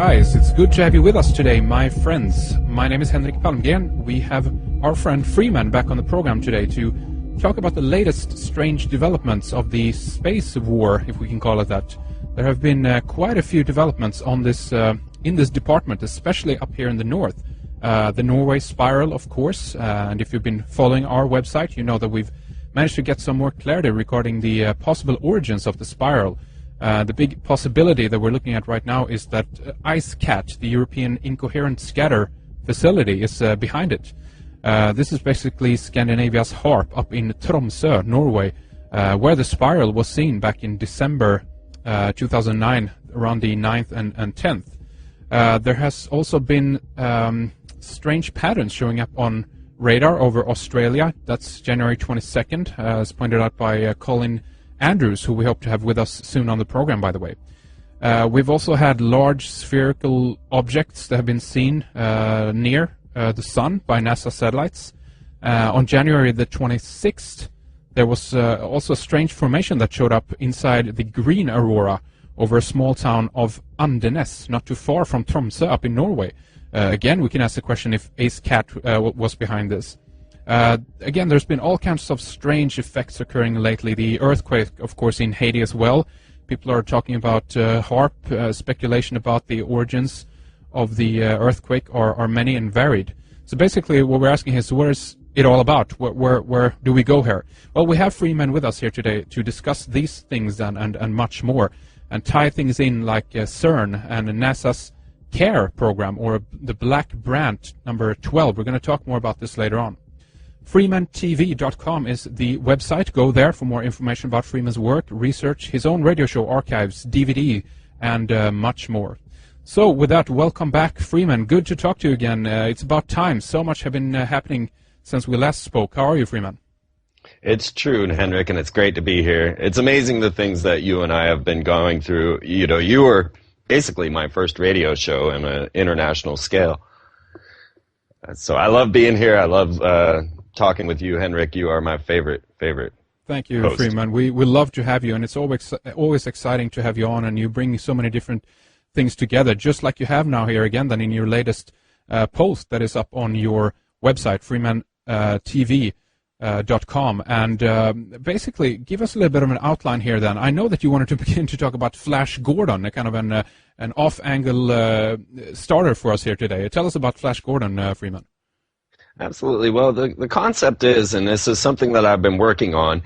RedIce. It's good to have you with us today, my friends. My name is Henrik Palmgren. We have our friend Freeman back on the program today to talk about the latest strange developments of the space war, if we can call it that. There have been quite a few developments on this in this department, especially up here in the north. The Norway Spiral, of course, and if you've been following our website, you know that we've managed to get some more clarity regarding the possible origins of the spiral. The big possibility that we're looking at right now is that EISCAT, the European Incoherent Scatter Facility, is behind it. This is basically Scandinavia's HARP up in Tromsø, Norway, where the spiral was seen back in December 2009, around the 9th and 10th. There has also been strange patterns showing up on radar over Australia. That's January 22nd, as pointed out by Colin Andrews, who we hope to have with us soon on the program, by the way. We've also had large spherical objects that have been seen near the Sun by NASA satellites. On January the 26th, there was also a strange formation that showed up inside the green aurora over a small town of Andenes, not too far from Tromsø up in Norway. Again, we can ask the question if EISCAT was behind this. Again, there's been all kinds of strange effects occurring lately. The earthquake, of course, in Haiti as well. People are talking about HARP. Speculation about the origins of the earthquake are many and varied. So basically what we're asking is, what is it all about? Where do we go here? Well, we have Freeman with us here today to discuss these things and much more, and tie things in like CERN and NASA's CARE program, or the Black Brant number 12. We're going to talk more about this later on. FreemanTV.com is the website. Go there for more information about Freeman's work, research, his own radio show archives, DVD, and much more. So with that, welcome back, Freeman. Good to talk to you again. It's about time. So much have been happening since we last spoke. How are you, Freeman? It's true, Henrik, and it's great to be here. It's amazing the things that you and I have been going through. You know, you were basically my first radio show on an international scale. So I love being here. I love talking with you, Henrik. You are my favorite Thank you, host. Freeman. We love to have you, and it's always exciting to have you on, and you bring so many different things together, just like you have now here again, then in your latest post that is up on your website, FreemanTV.com. And basically, give us a little bit of an outline here then. I know that you wanted to begin to talk about Flash Gordon, a kind of an off-angle starter for us here today. Tell us about Flash Gordon, Freeman. Absolutely. Well, the concept is, and this is something that I've been working on,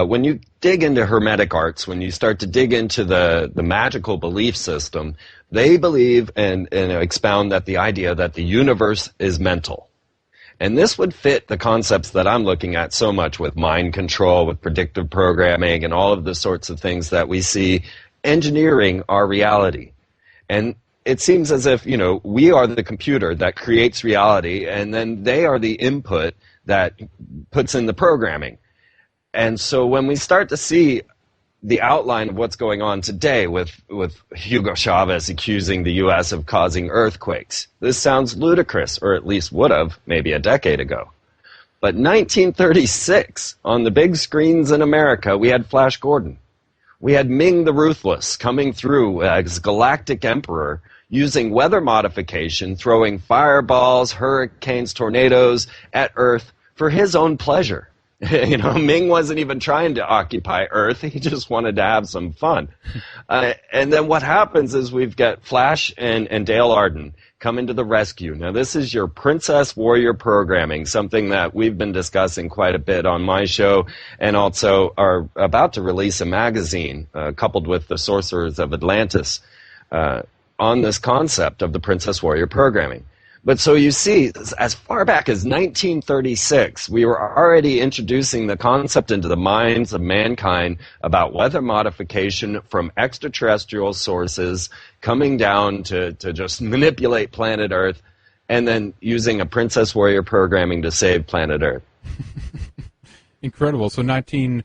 when you dig into Hermetic arts, when you start to dig into the magical belief system, they believe and expound that the idea that the universe is mental. And this would fit the concepts that I'm looking at so much with mind control, with predictive programming, and all of the sorts of things that we see engineering our reality. And it seems as if, you know, we are the computer that creates reality, and then they are the input that puts in the programming. And so when we start to see the outline of what's going on today with Hugo Chavez accusing the U.S. of causing earthquakes, this sounds ludicrous, or at least would have maybe a decade ago. But 1936, on the big screens in America, we had Flash Gordon. We had Ming the Ruthless coming through as Galactic Emperor, using weather modification, throwing fireballs, hurricanes, tornadoes at Earth for his own pleasure. You know, Ming wasn't even trying to occupy Earth. He just wanted to have some fun. And then what happens is we've got Flash and Dale Arden coming to the rescue. Now, this is your Princess Warrior programming, something that we've been discussing quite a bit on my show, and also are about to release a magazine coupled with the Sorcerers of Atlantis on this concept of the Princess Warrior programming. But so you see, as far back as 1936, we were already introducing the concept into the minds of mankind about weather modification from extraterrestrial sources coming down to just manipulate planet Earth, and then using a Princess Warrior programming to save planet Earth. Incredible. So back in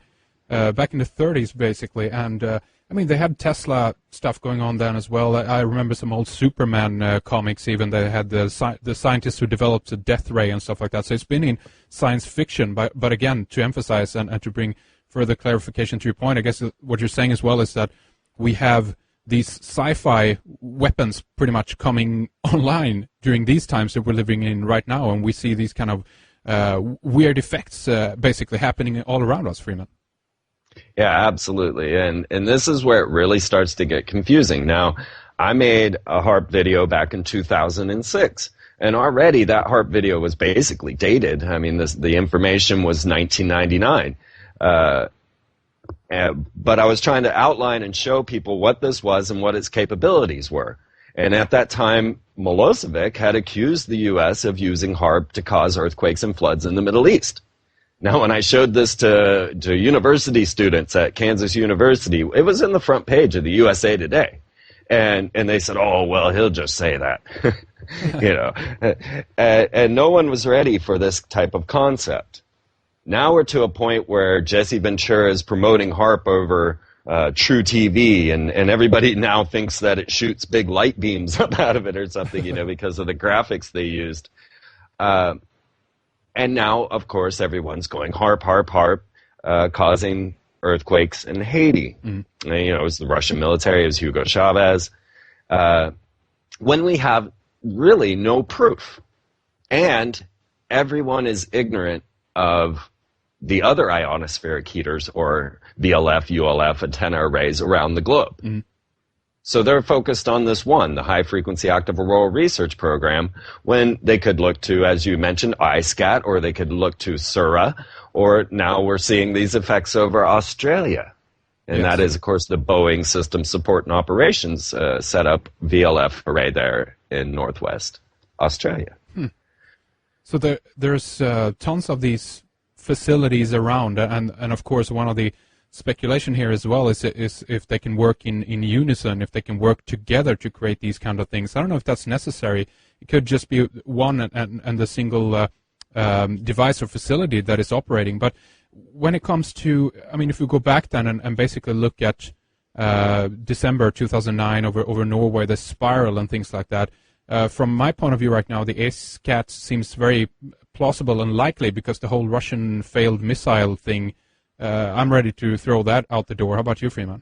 the 30s, basically, and I mean, they had Tesla stuff going on then as well. I remember some old Superman comics even. They had the scientists who developed the death ray and stuff like that. So it's been in science fiction. But again, to emphasize and to bring further clarification to your point, I guess what you're saying as well is that we have these sci-fi weapons pretty much coming online during these times that we're living in right now, and we see these kind of weird effects basically happening all around us, Freeman. Yeah, absolutely. And this is where it really starts to get confusing. Now, I made a HAARP video back in 2006, and already that HAARP video was basically dated. I mean, the information was 1999. But I was trying to outline and show people what this was and what its capabilities were. And at that time, Milosevic had accused the U.S. of using HAARP to cause earthquakes and floods in the Middle East. Now, when I showed this to university students at Kansas University, it was in the front page of the USA Today. And they said, oh, well, he'll just say that. You know, and no one was ready for this type of concept. Now we're to a point where Jesse Ventura is promoting HAARP over True TV, and everybody now thinks that it shoots big light beams up out of it or something, you know, because of the graphics they used. And now, of course, everyone's going HAARP, HAARP, HAARP, causing earthquakes in Haiti. And, you know, it was the Russian military, it was Hugo Chavez. When we have really no proof, and everyone is ignorant of the other ionospheric heaters, or VLF, ULF antenna arrays around the globe. So they're focused on this one, the High Frequency Active Auroral Research Program, when they could look to, as you mentioned, EISCAT, or they could look to SURA, or now we're seeing these effects over Australia. And yes, that is, of course, the Boeing System Support and Operations setup VLF array there in Northwest Australia. So there's tons of these facilities around, and of course one of the speculation here as well is if they can work in unison, if they can work together to create these kind of things. I don't know if that's necessary. It could just be one and the single device or facility that is operating. But when it comes to, I mean, if we go back then and basically look at December 2009 over Norway, the spiral and things like that, from my point of view right now, the EISCAT seems very plausible and likely because the whole Russian failed missile thing, I'm ready to throw that out the door. How about you, Freeman?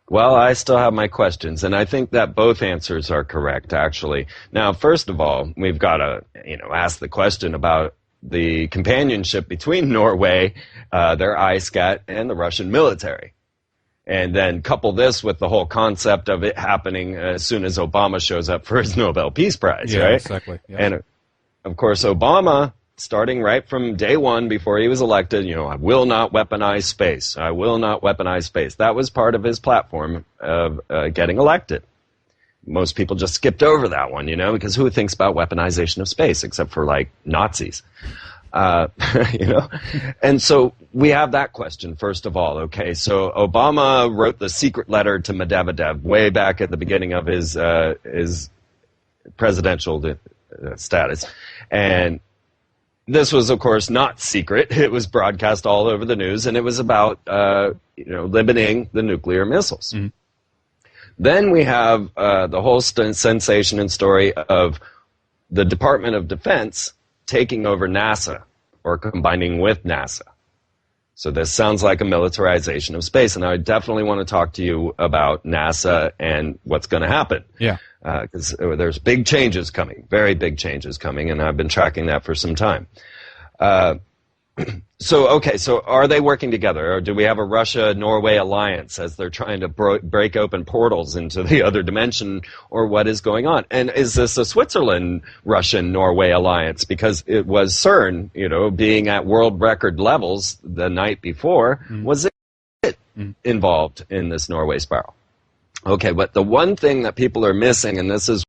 Well, I still have my questions, and I think that both answers are correct, actually. Now, first of all, we've got to, ask the question about the companionship between Norway, their EISCAT, and the Russian military. And then couple this with the whole concept of it happening as soon as Obama shows up for his Nobel Peace Prize, right? Exactly. Yeah. And, of course, Obama, starting right from day one before he was elected, I will not weaponize space. I will not weaponize space. That was part of his platform of getting elected. Most people just skipped over that one, because who thinks about weaponization of space except for, Nazis? And so we have that question, first of all. Okay, so Obama wrote the secret letter to Medvedev way back at the beginning of his presidential status. And this was, of course, not secret. It was broadcast all over the news, and it was about, limiting the nuclear missiles. Mm-hmm. Then we have the whole sensation and story of the Department of Defense taking over NASA or combining with NASA. So this sounds like a militarization of space, and I definitely want to talk to you about NASA and what's going to happen. Yeah. Because there's big changes coming, very big changes coming, and I've been tracking that for some time. So are they working together, or do we have a Russia-Norway alliance as they're trying to break open portals into the other dimension, or what is going on? And is this a Switzerland-Russian-Norway alliance? Because it was CERN, being at world record levels the night before, was it involved in this Norway spiral? Okay, but the one thing that people are missing, and this is